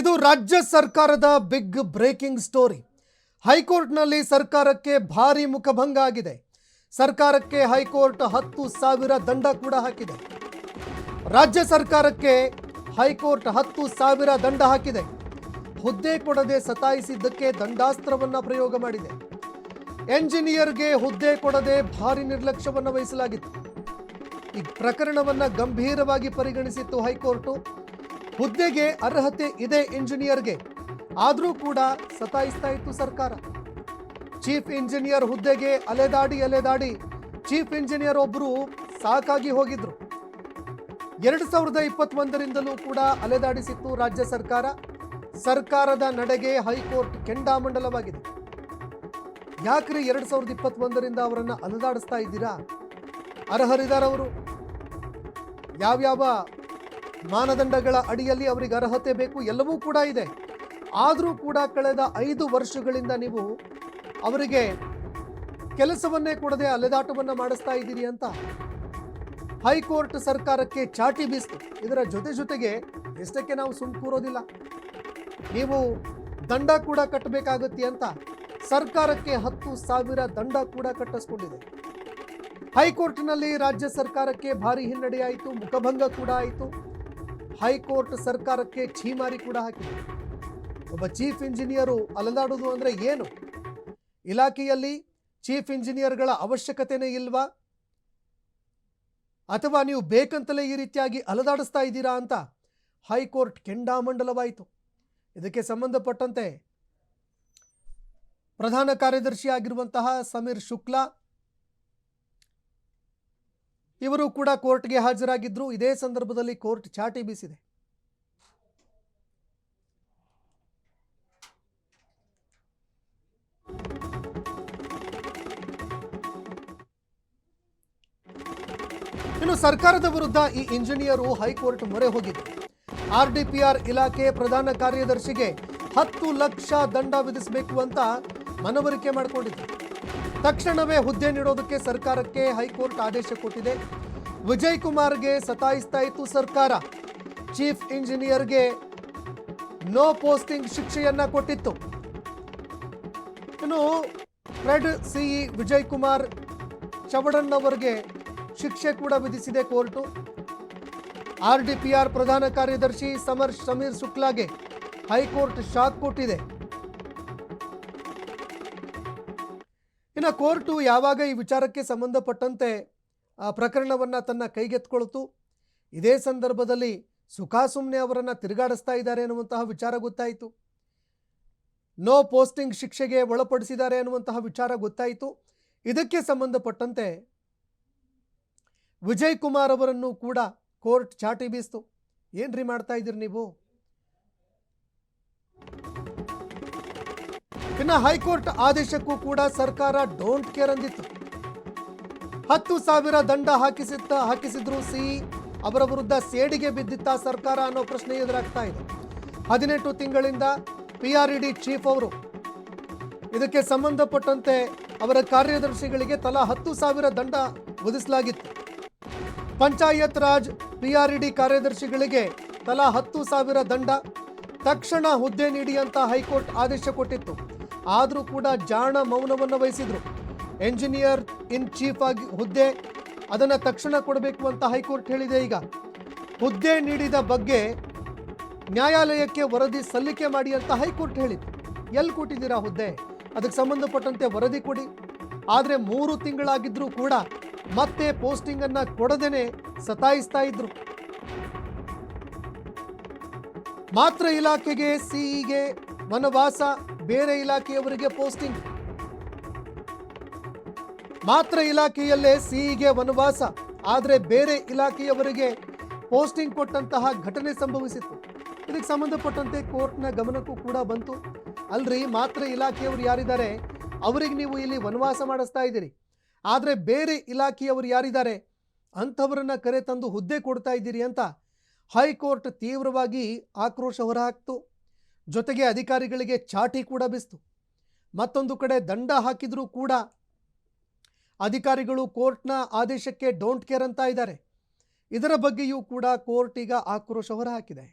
ಇದು ರಾಜ್ಯ ಸರ್ಕಾರದ ಬಿಗ್ ಬ್ರೇಕಿಂಗ್ ಸ್ಟೋರಿ. ಹೈಕೋರ್ಟ್ನಲ್ಲಿ ಸರ್ಕಾರಕ್ಕೆ ಭಾರಿ ಮುಖಭಂಗ ಆಗಿದೆ. ಸರ್ಕಾರಕ್ಕೆ ಹೈಕೋರ್ಟ್ 10,000 ದಂಡ ಕೂಡ ಹಾಕಿದೆ. ರಾಜ್ಯ ಸರ್ಕಾರಕ್ಕೆ ಹೈಕೋರ್ಟ್ 10,000 ದಂಡ ಹಾಕಿದೆ. ಹುದ್ದೆ ಕೊಡದೆ ಸತಾಯಿಸಿದ್ದಕ್ಕೆ ದಂಡಾಸ್ತ್ರವನ್ನ ಪ್ರಯೋಗ ಮಾಡಿದೆ. ಎಂಜಿನಿಯರ್ಗೆ ಹುದ್ದೆ ಕೊಡದೆ ಭಾರಿ ನಿರ್ಲಕ್ಷ್ಯವನ್ನು ವಹಿಸಲಾಗಿತ್ತು. ಈ ಪ್ರಕರಣವನ್ನ ಗಂಭೀರವಾಗಿ ಪರಿಗಣಿಸಿತ್ತು ಹೈಕೋರ್ಟ್. ಹುದ್ದೆಗೆ ಅರ್ಹತೆ ಇದೆ ಇಂಜಿನಿಯರ್ಗೆ, ಆದರೂ ಕೂಡ ಸತಾಯಿಸ್ತಾ ಇತ್ತು ಸರ್ಕಾರ. ಚೀಫ್ ಇಂಜಿನಿಯರ್ ಹುದ್ದೆಗೆ ಅಲೆದಾಡಿ ಚೀಫ್ ಇಂಜಿನಿಯರ್ ಒಬ್ಬರು ಸಾಕಾಗಿ ಹೋಗಿದ್ರು. 2021ರಿಂದಲೂ ಕೂಡ ಅಲೆದಾಡಿಸಿತ್ತು ರಾಜ್ಯ ಸರ್ಕಾರ. ಸರ್ಕಾರದ ನಡೆಗೆ ಹೈಕೋರ್ಟ್ ಕೆಂಡಾಮಂಡಲವಾಗಿದೆ. ಯಾಕ್ರಿ 2021ರಿಂದ ಅವರನ್ನು ಅಲೆದಾಡಿಸ್ತಾ ಇದ್ದೀರಾ? ಅರ್ಹರಿದ್ದಾರವರು. ಯಾವ್ಯಾವ ಮಾನದಂಡಗಳ ಅಡಿಯಲ್ಲಿ ಅವರಿಗೆ ಅರ್ಹತೆ ಬೇಕು ಎಲ್ಲವೂ ಕೂಡ ಇದೆ. ಆದರೂ ಕೂಡ ಕಳೆದ 5 ವರ್ಷಗಳಿಂದ ನೀವು ಅವರಿಗೆ ಕೆಲಸವನ್ನೇ ಕೊಡದೆ ಅಲೆದಾಟವನ್ನು ಮಾಡಿಸ್ತಾ ಇದ್ದೀರಿ ಅಂತ ಹೈಕೋರ್ಟ್ ಸರ್ಕಾರಕ್ಕೆ ಚಾಟಿ ಬೀಸ್ತು. ಇದರ ಜೊತೆಗೆ ಎಷ್ಟಕ್ಕೆ ನಾವು ಸುಮ್ಮನೆ ಕೂರೋದಿಲ್ಲ, ನೀವು ದಂಡ ಕೂಡ ಕಟ್ಟಬೇಕಾಗುತ್ತೆ ಅಂತ ಸರ್ಕಾರಕ್ಕೆ 10,000 ದಂಡ ಕೂಡ ಕಟ್ಟಿಸ್ಕೊಂಡಿದೆ. ಹೈಕೋರ್ಟ್ನಲ್ಲಿ ರಾಜ್ಯ ಸರ್ಕಾರಕ್ಕೆ ಭಾರಿ ಹಿನ್ನಡೆಯಾಯಿತು, ಮುಖಭಂಗ ಕೂಡ ಆಯಿತು. ಹೈಕೋರ್ಟ್ ಸರ್ಕಾರಕ್ಕೆ ಛೀಮಾರಿ ಕೂಡ ಹಾಕಿದೆ. ಒಬ್ಬ ಚೀಫ್ ಇಂಜಿನಿಯರು ಅಲೆದಾಡೋದು ಅಂದರೆ ಏನು? ಇಲಾಖೆಯಲ್ಲಿ ಚೀಫ್ ಇಂಜಿನಿಯರ್ಗಳ ಅವಶ್ಯಕತೆನೇ ಇಲ್ವಾ? ಅಥವಾ ನೀವು ಬೇಕಂತಲೇ ಈ ರೀತಿಯಾಗಿ ಅಲೆದಾಡಿಸ್ತಾ ಇದ್ದೀರಾ ಅಂತ ಹೈಕೋರ್ಟ್ ಕೆಂಡಾಮಂಡಲವಾಯಿತು. ಇದಕ್ಕೆ ಸಂಬಂಧಪಟ್ಟಂತೆ ಪ್ರಧಾನ ಕಾರ್ಯದರ್ಶಿ ಆಗಿರುವಂತಹ ಸಮೀರ್ ಶುಕ್ಲಾ ಇವರು ಕೂಡ ಕೋರ್ಟ್ಗೆ ಹಾಜರಾಗಿದ್ರು. ಇದೇ ಸಂದರ್ಭದಲ್ಲಿ ಕೋರ್ಟ್ ಚಾಟಿ ಬೀಸಿದೆ. ಇನ್ನು ಸರ್ಕಾರದ ವಿರುದ್ಧ ಈ ಇಂಜಿನಿಯರು ಹೈಕೋರ್ಟ್ ಮೊರೆ ಹೋಗಿದ್ರು. RDPR ಇಲಾಖೆ ಪ್ರಧಾನ ಕಾರ್ಯದರ್ಶಿಗೆ 10 ಲಕ್ಷ ದಂಡ ವಿಧಿಸಬೇಕು ಅಂತ ಮನವರಿಕೆ ಮಾಡಿಕೊಂಡಿದ್ರು. ತಕ್ಷಣವೇ ಹುದ್ದೆ ನೀಡೋದಕ್ಕೆ ಸರ್ಕಾರಕ್ಕೆ ಹೈಕೋರ್ಟ್ ಆದೇಶ ಕೊಟ್ಟಿದೆ. ವಿಜಯ್ ಕುಮಾರ್ಗೆ ಸತಾಯಿಸ್ತಾ ಇತ್ತು ಸರ್ಕಾರ. ಚೀಫ್ ಇಂಜಿನಿಯರ್ಗೆ ನೋ ಪೋಸ್ಟಿಂಗ್ ಶಿಕ್ಷೆಯನ್ನ ಕೊಟ್ಟಿತ್ತು. ಇನ್ನು ಹೆಡ್ ಸಿಇ ವಿಜಯ್ ಕುಮಾರ್ ಚವಡನ್ ಅವರಿಗೆ ಶಿಕ್ಷೆ ಕೂಡ ವಿಧಿಸಿದೆ ಕೋರ್ಟು. RDPR ಪ್ರಧಾನ ಕಾರ್ಯದರ್ಶಿ ಸಮೀರ್ ಶುಕ್ಲಾಗೆ ಹೈಕೋರ್ಟ್ ಶಾಕ್ ಕೊಟ್ಟಿದೆ. ಇನ್ನು ಕೋರ್ಟು ಯಾವಾಗ ಈ ವಿಚಾರಕ್ಕೆ ಸಂಬಂಧಪಟ್ಟಂತೆ ಪ್ರಕರಣವನ್ನು ತನ್ನ ಕೈಗೆತ್ಕೊಳ್ತು, ಇದೇ ಸಂದರ್ಭದಲ್ಲಿ ಸುಖಾಸುಮ್ನೆ ಅವರನ್ನು ತಿರುಗಾಡಿಸ್ತಾ ಇದ್ದಾರೆ ಎನ್ನುವಂತಹ ವಿಚಾರ ಗೊತ್ತಾಯಿತು. ನೋ ಪೋಸ್ಟಿಂಗ್ ಶಿಕ್ಷೆಗೆ ಒಳಪಡಿಸಿದ್ದಾರೆ ಎನ್ನುವಂತಹ ವಿಚಾರ ಗೊತ್ತಾಯಿತು. ಇದಕ್ಕೆ ಸಂಬಂಧಪಟ್ಟಂತೆ ವಿಜಯ್ ಕುಮಾರ್ ಅವರನ್ನು ಕೂಡ ಕೋರ್ಟ್ ಚಾಟಿ ಬೀಸ್ತು. ಏನ್ರಿ ಮಾಡ್ತಾ ಇದ್ದೀರಿ ನೀವು? ಇನ್ನು ಹೈಕೋರ್ಟ್ ಆದೇಶಕ್ಕೂ ಕೂಡ ಸರ್ಕಾರ ಡೋಂಟ್ ಕೇರ್ ಅಂದಿತ್ತು. 10,000 ದಂಡ ಹಾಕಿಸಿದ್ರು ಸಿಇ ಅವರ ವಿರುದ್ಧ ಸೇಡಿಗೆ ಬಿದ್ದಿತ್ತ ಸರ್ಕಾರ ಅನ್ನೋ ಪ್ರಶ್ನೆ ಎದುರಾಗ್ತಾ ಇದೆ. 18 ತಿಂಗಳಿಂದ PRED ಚೀಫ್ ಅವರು ಇದಕ್ಕೆ ಸಂಬಂಧಪಟ್ಟಂತೆ ಅವರ ಕಾರ್ಯದರ್ಶಿಗಳಿಗೆ ತಲಾ 10,000 ದಂಡ ವಿಧಿಸಲಾಗಿತ್ತು. ಪಂಚಾಯತ್ ರಾಜ್ PRED ಕಾರ್ಯದರ್ಶಿಗಳಿಗೆ ತಲಾ 10,000 ದಂಡ. ತಕ್ಷಣ ಹುದ್ದೆ ನೀಡಿ ಅಂತ ಹೈಕೋರ್ಟ್ ಆದೇಶ ಕೊಟ್ಟಿತ್ತು. ಆದರೂ ಕೂಡ ಜಾಣ ಮೌನವನ್ನು ವಹಿಸಿದ್ರು. ಎಂಜಿನಿಯರ್ ಇನ್ ಚೀಫ್ ಆಗಿ ಹುದ್ದೆ ಅದನ್ನು ತಕ್ಷಣ ಕೊಡಬೇಕು ಅಂತ ಹೈಕೋರ್ಟ್ ಹೇಳಿದೆ. ಈಗ ಹುದ್ದೆ ನೀಡಿದ ಬಗ್ಗೆ ನ್ಯಾಯಾಲಯಕ್ಕೆ ವರದಿ ಸಲ್ಲಿಕೆ ಮಾಡಿ ಅಂತ ಹೈಕೋರ್ಟ್ ಹೇಳಿತ್ತು. ಎಲ್ಲಿ ಕೊಟ್ಟಿದ್ದೀರಾ ಹುದ್ದೆ? ಅದಕ್ಕೆ ಸಂಬಂಧಪಟ್ಟಂತೆ ವರದಿ ಕೊಡಿ. ಆದರೆ 3 ತಿಂಗಳಾಗಿದ್ರೂ ಕೂಡ ಮತ್ತೆ ಪೋಸ್ಟಿಂಗ್ ಅನ್ನ ಕೊಡದೇನೆ ಸತಾಯಿಸ್ತಾ ಇದ್ರು. ಮಾತ್ರ ಇಲಾಖೆಗೆ ಸಿಇಗೆ ವನವಾಸ, ಬೇರೆ ಇಲಾಖೆಯವರಿಗೆ ಪೋಸ್ಟಿಂಗ್. ಮಾತ್ರ ಇಲಾಖೆಯಲ್ಲೇ ಸಿಇಗೆ ವನವಾಸ, ಆದರೆ ಬೇರೆ ಇಲಾಖೆಯವರಿಗೆ ಪೋಸ್ಟಿಂಗ್ ಕೊಟ್ಟಂತಹ ಘಟನೆ ಸಂಭವಿಸಿತ್ತು. ಇದಕ್ಕೆ ಸಂಬಂಧಪಟ್ಟಂತೆ ಕೋರ್ಟ್ನ ಗಮನಕ್ಕೂ ಕೂಡ ಬಂತು. ಅಲ್ರಿ, ಮಾತ್ರ ಇಲಾಖೆಯವರು ಯಾರಿದ್ದಾರೆ ಅವರಿಗೆ ನೀವು ಇಲ್ಲಿ ವನವಾಸ ಮಾಡಿಸ್ತಾ ಇದ್ದೀರಿ, ಆದರೆ ಬೇರೆ ಇಲಾಖೆಯವರು ಯಾರಿದ್ದಾರೆ ಅಂಥವರನ್ನ ಕರೆ ತಂದು ಹುದ್ದೆ ಕೊಡ್ತಾ ಇದ್ದೀರಿ ಅಂತ ಹೈಕೋರ್ಟ್ ತೀವ್ರವಾಗಿ ಆಕ್ರೋಶ ಹೊರಹಾಕ್ತು. ಜೊತೆಗೆ ಅಧಿಕಾರಿಗಳಿಗೆ ಚಾಟಿ ಕೂಡ ಬೀಸ್ತು. ಮತ್ತೊಂದು ಕಡೆ ದಂಡ ಹಾಕಿದ್ರೂ ಕೂಡ ಅಧಿಕಾರಿಗಳು ಕೋರ್ಟ್ನ ಆದೇಶಕ್ಕೆ ಡೋಂಟ್ ಕೇರ್ ಅಂತ ಇದ್ದಾರೆ. ಇದರ ಬಗ್ಗೆಯೂ ಕೂಡ ಕೋರ್ಟ್ ಈಗ ಆಕ್ರೋಶ ಹೊರಹಾಕಿದೆ.